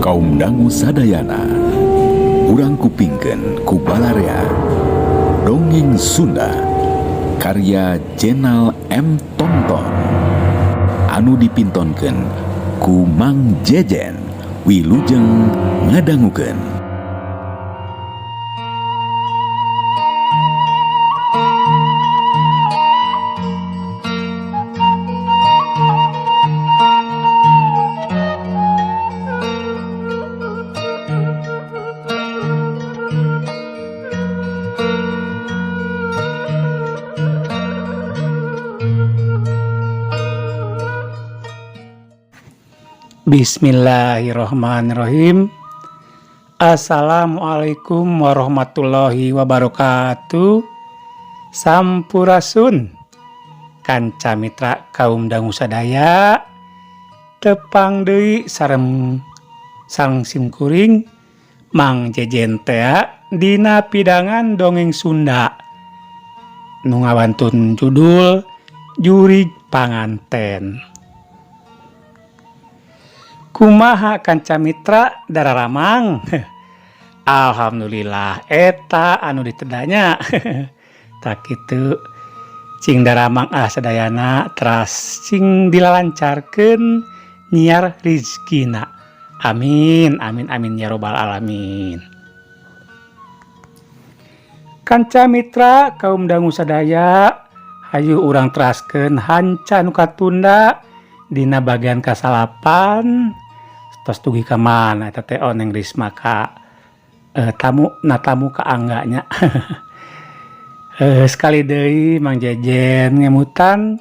Kaum dangu sadayana urang kupingkeun ku balarea dongeng Sunda karya Jenal M. Tonton anu dipintonkeun ku Mang Jejen Wilujeng ngadangukeun. Bismillahirrahmanirrahim. Assalamualaikum warahmatullahi wabarakatuh. Sampurasun kanca mitra kaum dangu sadaya, tepang deui sareng sang simkuring Mang Jejen tea dina pidangan dongeng Sunda nu ngawantun judul Jurig Panganten. Kumaha kanca mitra dararamang? Alhamdulillah eta anu ditedanya. Tak kitu cing daramang sadayana teras cing dilalancarkeun nyiar rizkina. Amin amin amin ya robbal alamin. Kanca mitra kaum dangu sadaya, hayu urang teraskeun hanca nu katunda dina bagian kasalapan. Tos tugi ka mana eta teh oneng Risma ka tamu ka angganya. Sekali deui Mang Jejen ngemutan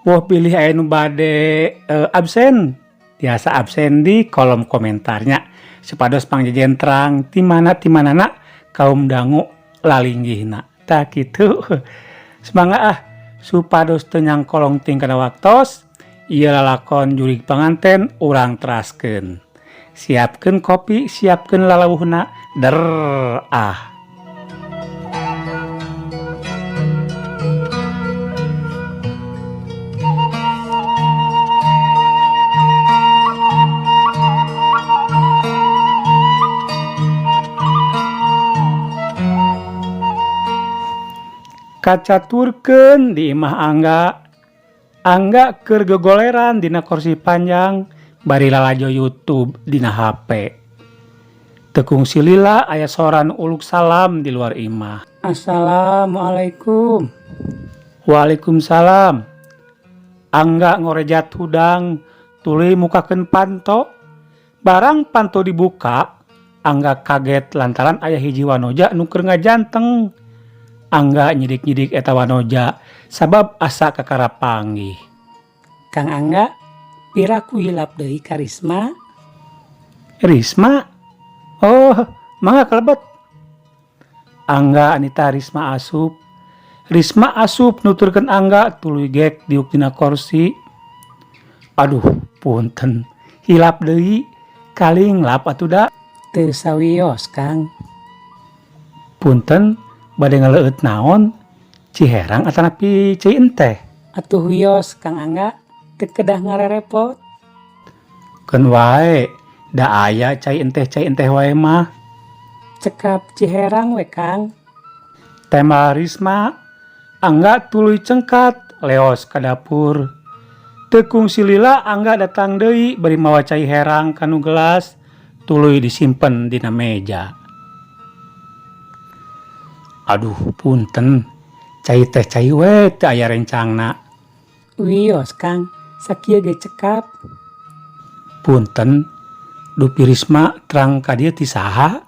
boh pilih aya nu bade absen. Biasa absen di kolom komentarnya supados Mang Jejen terang ti manana kaum dangu lalinggihna. Tah kitu. Semangat supados teu nyangkolong ting kana waktos. Ieu lalakon Jurig Panganten urang teraskeun. Siapkeun kopi, siapkeun lalawuhna. Der ah. Kacaturkeun di imah Angga keur gegoleran dina kursi panjang bari lalajo YouTube dina HP. Tekung silila aya soran uluk salam di luar imah. Assalamualaikum. Waalaikumsalam. Angga ngorejat hudang tuluy mukakeun panto. Barang panto dibuka, Angga kaget lantaran aya hiji wanoja nu keur ngajanteng. Angga nyidik-nyidik eta wanoja sabab asa kakara panggih. Kang Angga, piraku hilap deui ka Risma? Risma? Oh, mangga kalebet. Angga anita Risma asup. Risma asup nuturkeun Angga tuluy gek diuk dina kursi. Aduh, punten. Hilap deui. Kaling lap atuh da. Teu sawios, Kang. Punten, bade ngaleueut naon? Ciherang atanapi cai enteh? Atuh wios Kang Angga, teu kedah ngarerepot. Keun wae, da aya cai enteh wae mah. Cekap Ciherang we Kang. Tema Risma, Angga tuluy cengkat leos ka dapur. Tekung silila Angga datang deui bari mawa cai herang kanu gelas tuluy disimpen dina meja. Aduh, punten. Cai we teu aya rencangna. Wios Kang, sakieu ge cekap. Punten, dupi Risma terang ka dieu ti saha?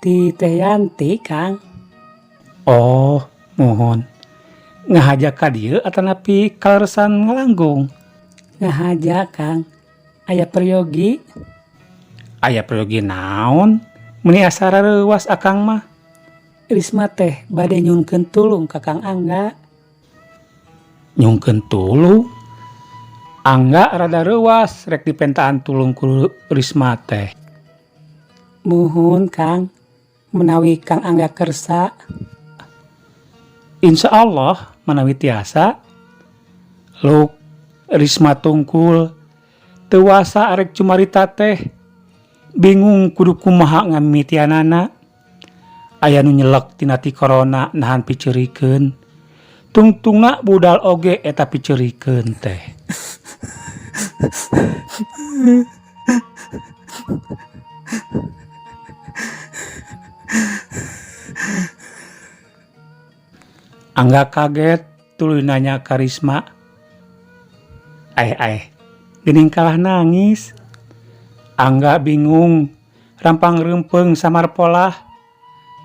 Ti Teh Yanti, Kang. Oh, mohon. Ngahaja ka dieu atanapi kaleresan ngalanggung? Ngahaja Kang. Aya peryogi. Aya peryogi naon? Meni asa rareuwas akang mah. Risma teh bade nyungkeun tulung ka Kang Angga. Nyungkeun tulung? Angga rada reuwas rek dipentaan tulung ku Risma teh. Muhun Kang, menawi Kang Angga kersa. Insya Allah menawi tiasa. Luk Risma tungkul teu wasa arek cumarita teh bingung kudu kumaha ngamimitianana. Aya nu nyelek tina ti corona nahan piceurikeun. Tungtungna budal oge eta piceurikeun teh. Angga kaget tuluy nanya ka Risma. Geuning kalah nangis. Angga bingung, rampang reumpeng samar polah.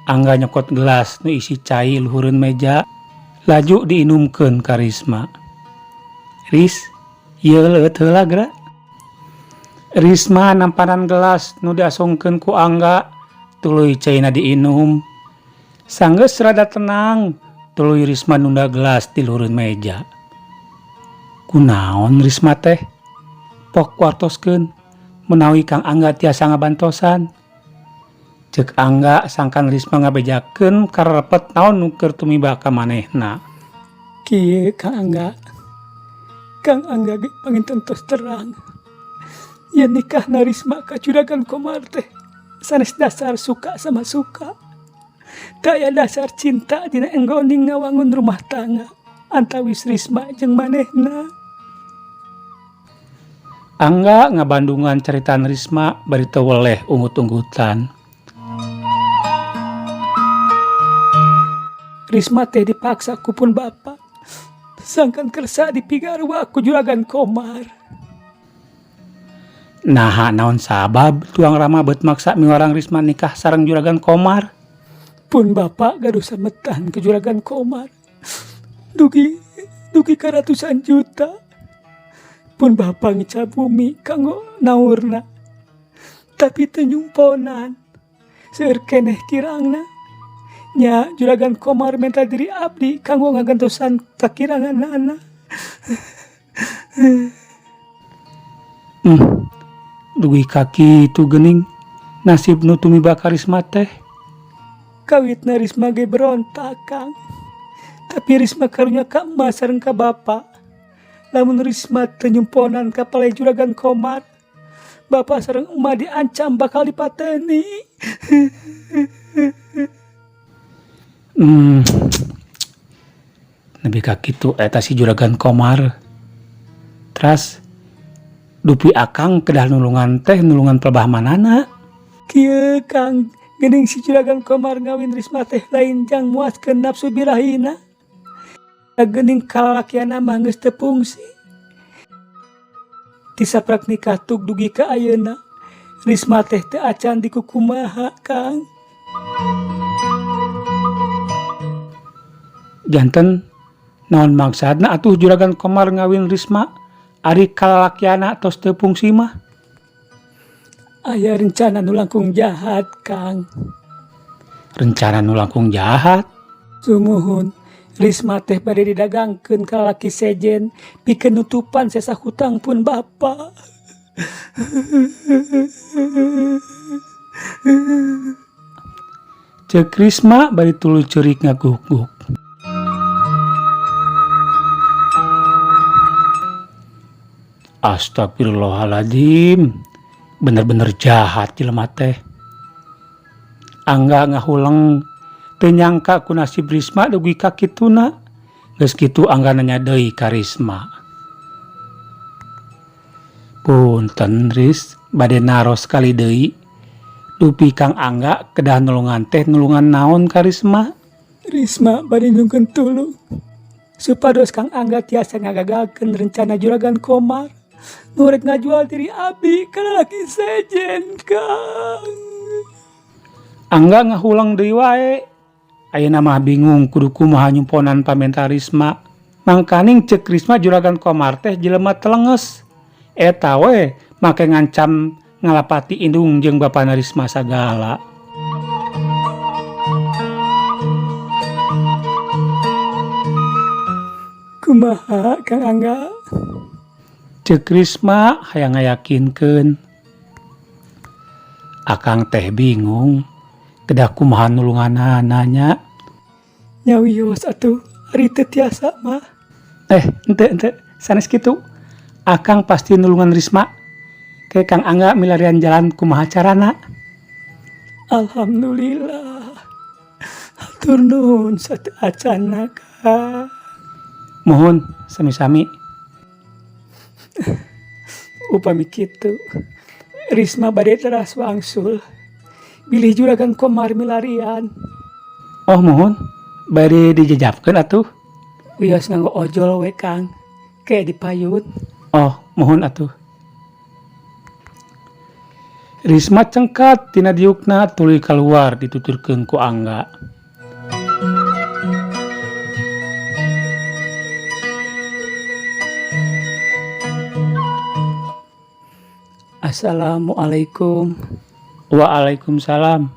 Angga nyokot gelas nu isi cai luhureun meja, laju diinumkeun ka Risma. Ris, ieu leuet heula geura. Risma nampanan gelas nu diasongkeun ku Angga, tuluy caina diinum. Sanggeus rada tenang, tuluy Risma nunda gelas di luhureun meja. Kunaon Risma teh? Pok kuartoskeun menawi Kang Angga tiasa ngabantosan. Cek Angga sangkan Risma ngabejakeun karepet naon nu keur tumiba ka manehna. Kieu Kang Angga. Kang Angga ge panginten tos terang. Yen nikahna Risma ka Juragan Komar teh sanes dasar suka sama suka. Da aya dasar cinta dina enggoning ngawangun rumah tangga antawis Risma jeung manehna. Angga ngabandungan caritaan Risma bari teu weleh ungut-unggutan. Risma teh dipaksa kupun bapa. Sangkan kersa dipigarwa ku Juragan Komar. Nah, naon sabab tuang Rama beut maksa miwarang Risma nikah sareng Juragan Komar? Pun bapa gaduh sametan ke Juragan Komar. Dugi ka ratusan juta. Pun bapa ngica bumi kanggo naurna. Tapi teu nyumponan. Seueur keneh kirangna. Nya Juragan Komar minta diri abdi kanggo ngagantosan kakiranganana. Dugi kaki itu geuning nasib nu tumiba ka Risma teh. Kawitna Risma ge berontak Kang. Tapi Risma karunya ka emak sareng ka bapa. Lamun Risma teu nyumponan ka palai Juragan Komar, bapa sareng emak diancam bakal dipateni. Nepi ka kitu eta si Juragan Komar. Teras dupi akang kedah nulungan teh nulungan pelebah manana. Kieu Kang, geuning si Juragan Komar ngawin Risma teh lain jang muaskeun nafsu birahina. Geuning kalalakianna mah geus teu fungsi. Tisaprak nikah tug dugi ka ayeuna. Risma teh teu acan di kukumaha Kang. Janten naon maksudna atuh Juragan Komar ngawin Risma ari kalalakianna tos teu fungsi mah? Aya rencana nu langkung jahat Kang. Rencana nu langkung jahat? Sumuhun Risma teh bade didagangkeun ka lalaki sejen pikeun nutupan sesa hutang pun bapa. Cek Risma bari tuluy ceurik ngaguk-guk. Astagfirullahaladzim, bener-bener jahat jelema teh. Angga ngahuleng teu nyangka ku nasib Risma dugi ka kituna. Geus kitu Angga nanya deui ka Risma. Punten Ris, bade naros kali deui. Dupi Kang Angga kedah nulungan teh nulungan naon ka Risma? Risma bade nyungkeun tulung. Supados Kang Angga tiasa ngagagalkeun rencana Juragan Komar. Nurek ngajual diri abdi ka lalaki sejen Kang. Angga ngahulang deui wae. Ayeuna mah bingung kudu kumaha nyumponan pamenta Risma. Mangkaning cek Risma Juragan Komar teh jelema telenges. Eta we make ngancam ngalapati indung jeung bapana Risma sagala. Kumaha Kang Angga? Cek Risma hayang ngayakinkeun. Akang teh bingung. Kedah kumaha nulunganana nya. Nyawios atuh ari teu tiasa mah. Ente sanes kitu. Akang pasti nulungan Risma. Ke Kang Angga milarian jalan kumaha carana? Alhamdulillah. Hatur nuhun sate acana Kang. Mohon sami-sami. Upami kitu Risma bade teras wangsul bilih juragan Komar milarian. Oh mohon, bari dijejapkeun atuh. Wios nganggo ojol we Kang, kayak dipayut. Oh mohon atuh. Risma cengkat tina diukna tuluy kaluar dituturkeun ku Angga. Assalamualaikum. Waalaikumsalam.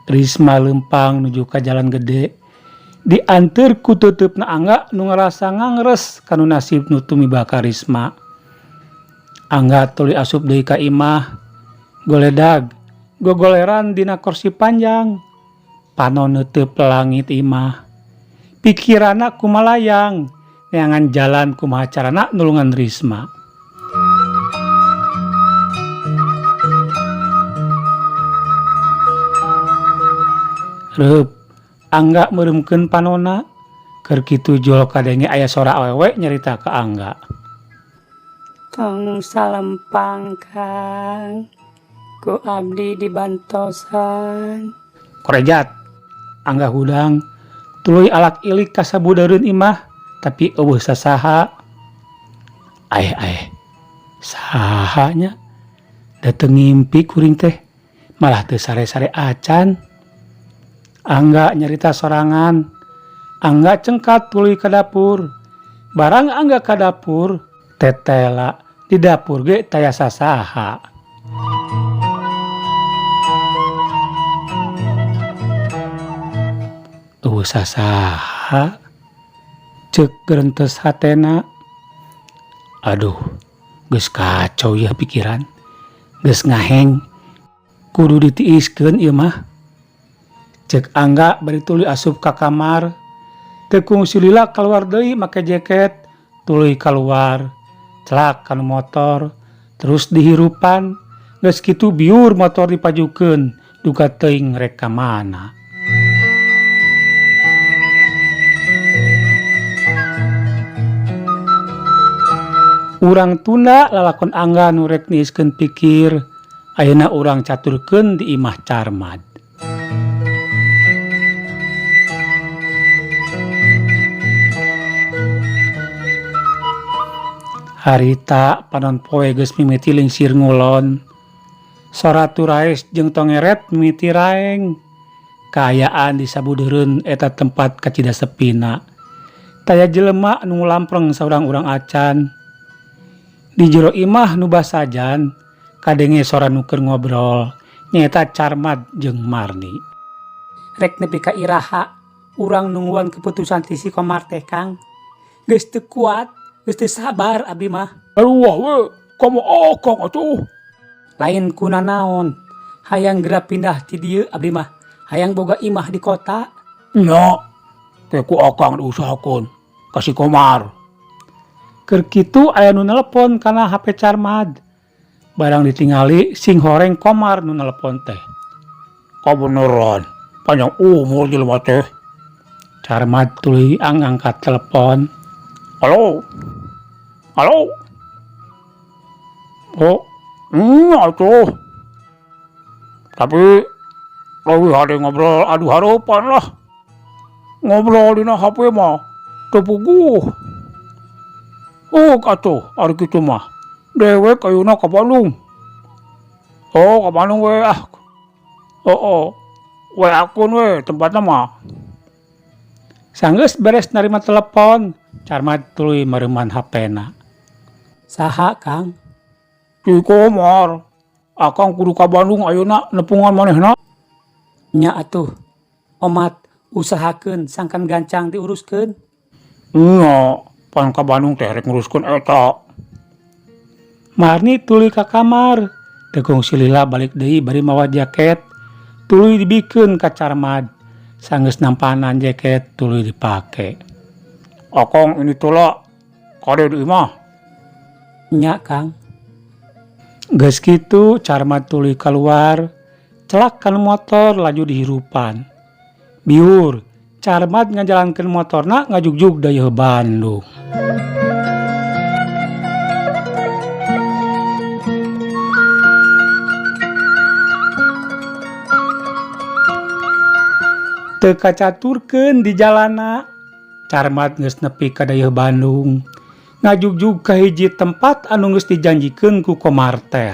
Risma lempang nuju ka jalan gede. Dianteur ku teuteup na Angga nu ngarasa ngangres kanu nasib nu tumiba ka Risma. Angga tuluy asup deui ka imah. Goledag, gogoleran dina kursi panjang. Panon neuteup langit imah. Pikiranna kumalayang, neangan jalan kumaha carana nulungan Risma. Reup, Angga meuremkeun panonna. Keur kitu jol kadenge aya sora awewe nyarita ka Angga. Tong salempang Kang, ku abdi di bantosan. Korejat, Angga hudang tuluy alak ilik ka sabudareun imah, tapi eueuh sasaha. Sahanya dateng ngimpi kuring teh, malah teu sare-sare acan. Angga nyarita sorangan. Angga cengkat tuluy ka dapur. Barang Angga ka dapur, tetela di dapur ge taya sasaha. Sasaha cek gerentes hatena. Aduh, geus kacau ya pikiran, geus ngaheng, kudu ditiiskeun ieu mah. Cek Angga bari tuluy asup ka kamar. Teu kungsi lila keluar deui make jaket, tuluy keluar celak kanu motor, terus dihirupan. Geus kitu biur motor dipajukeun, duga teuing rek ka mana. Urang tunda lalakon Angga nu rek niiskeun pikir, ayeuna urang caturkeun di imah Carmad. Harita panon poe geus mimiti lingsir ngulon. Sora turaes jeung tongeret mimiti raeng. Kaayaan di sabudereun eta tempat kacida sepina. Taya jelema nu lampreng saurang urang acan. Di jero imah nu basajan, kadenge sora nu keur ngobrol, nyaeta Carmad jeung Marni. Rek nepi ka iraha, urang nungguan keputusan ti si Komar teh Kang. Geus teu kuat, geus teu sabar abdi mah. Aduh we, komo okong atuh. Lain kuna naon, hayang geura pindah ti dieu abdi mah. Hayang boga imah di kota. Nya, teh ku okang diusahakeun ka si Komar. Keur kitu aya nu nelepon kana HP Carmad. Barang ditingali sing horeng Komar nu nelepon teh. Kabeneran, panjang umur jelema teh. Carmad tuluy angkat telepon. Halo? Halo? Oh, atuh. Tapi leuwih hade ngobrol adu harupan lah. Ngobrol dina HP mah teu puguh. Atuh, ari kitu mah dewek ayeuna ka Bandung. Ka Bandung we ah. We akun we tempatna mah. Sanggeus beres narima telepon, Carmad tuluy mareuman HP-na. Saha Kang? Si Komar, akang kudu ka Bandung ayeuna nepungan manehna. Nya atuh, omat usahakeun sangkan gancang diuruskeun. Nya, pan ka Bandung teh rek nguruskeun eta. Marni tuluy ka kamar, teu kungsi lila balik deui bari mawa jaket, tuluy dibikeun ka Carmad. Sanggeus nampanan jaket tuluy dipake. Akang ini tula kade di imah. Nya Kang. Geus kitu Carmat tuluy keluar, celak kana motor laju dihirupan. Biur, Carmat ngajalankeun motorna ngajugjug dayeuh Bandung. Teu kacaturkeun di jalana, Carmat geus nepi ka dayeuh Bandung. Ngajugjug ka hiji tempat anu geus dijanjikeun ku Komar teh.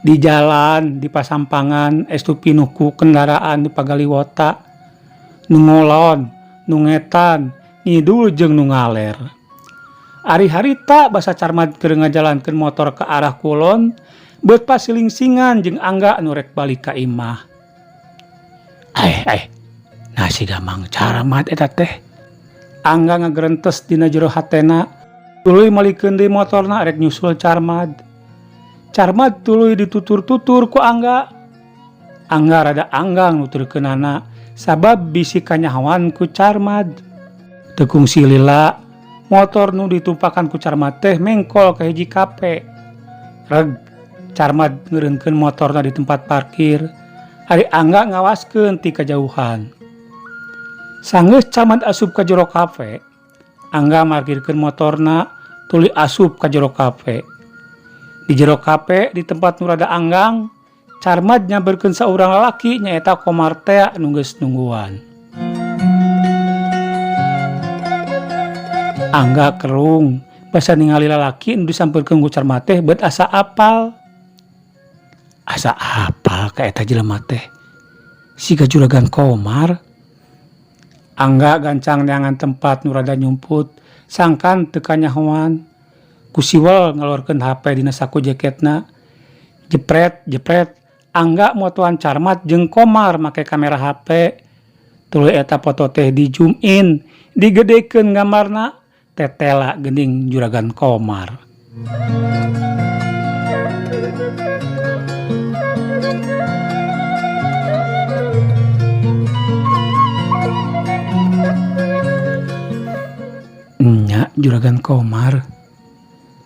Di jalan, di pasampangan, estu pinuh ku kendaraan nu pagaliwota, nu ngolon, nu ngetan, ngidul jeung nu ngaler. Ari harita basa Carmat keur ngajalankeun motor ke arah kulon, beut pasilingsingan jeung Angga anu rek balik ka imah. Nasi gamang Carmat eta teh. Angga ngagerentes dina jero hatena, tuluy malikeun deui motorna rek nyusul Carmat. Carmat tuluy ditutur-tutur ku Angga. Angga rada anggang nuturkeunana sabab bisi kanyahoan ku Carmat. Teu kungsi lila, motor nu ditumpakan ku Carmat teh mengkol ka hiji kape. Reg, Carmat ngeureunkeun motorna di tempat parkir. Ari Angga ngawaskeun ti kajauhan. Sanggeus Carmat asup ka jero kafe, Angga markirkeun motorna tuluy asup ka jero kafe. Di jero kafe di tempat nu rada anggang, Carmat nyamperkeun saurang lalaki nyaeta Komar teh anu geus nungguan. Angga kerung basa ningali lalaki nu disampeurkeun ku Carmat teh beut asa apal. Asa apal ka eta jelema teh? Siga juragan Komar. Angga gancang neangan tempat nu rada nyumput, sangkan teu kanyahoan. Ku siwel ngaluarkeun HP dina saku jaketna. Jepret, Angga motoan Carmat jeung Komar make kamera HP. Tuluy eta foto teh di zoom in, digedekeun gambarna, tetela geuning juragan Komar. Nya juragan Komar,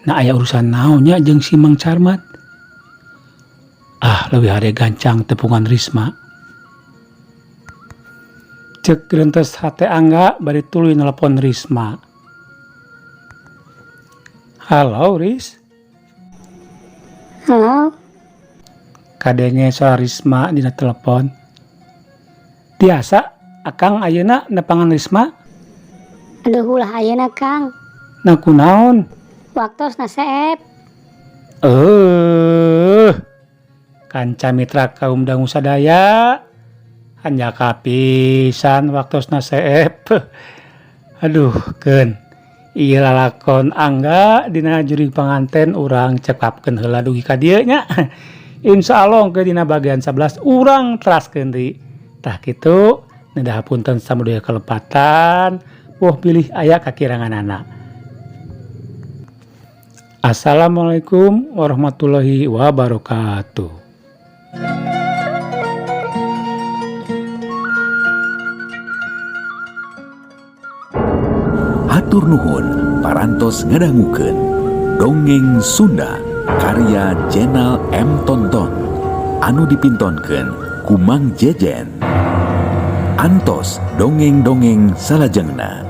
na aya urusan naonnya jeung si Mang Carmat? Leuwih hade gancang tepungan Risma. Ceuk geurentes hate Angga bari tuluy nelpon Risma. Halo Ris. Halo. Kadenge suara Risma dina telepon. Tiasa akang ayeuna nepangan Risma? Aduh ulah ayeuna Kang. Na kunaon? Waktos na seep. Kanca mitra kaum dangu sadaya. Hanya kapisan waktosna seep. Aduh keun. Ieu lalakon Angga dina jurig panganten urang cekapkeun heula dugi ka dieu nya. Insyaallah ke dina bagian 11 urang teraskeun deui. Tah kitu nedah punten samudaya kalepatan. Pilih aya kakiranganana. Assalamualaikum warahmatullahi wabarakatuh. Hatur nuhun parantos ngadangukeun Dongeng Sunda karya Jenal M. Tonton anu dipintonkeun ku Mang Jejen. Antos dongeng-dongeng salajengna.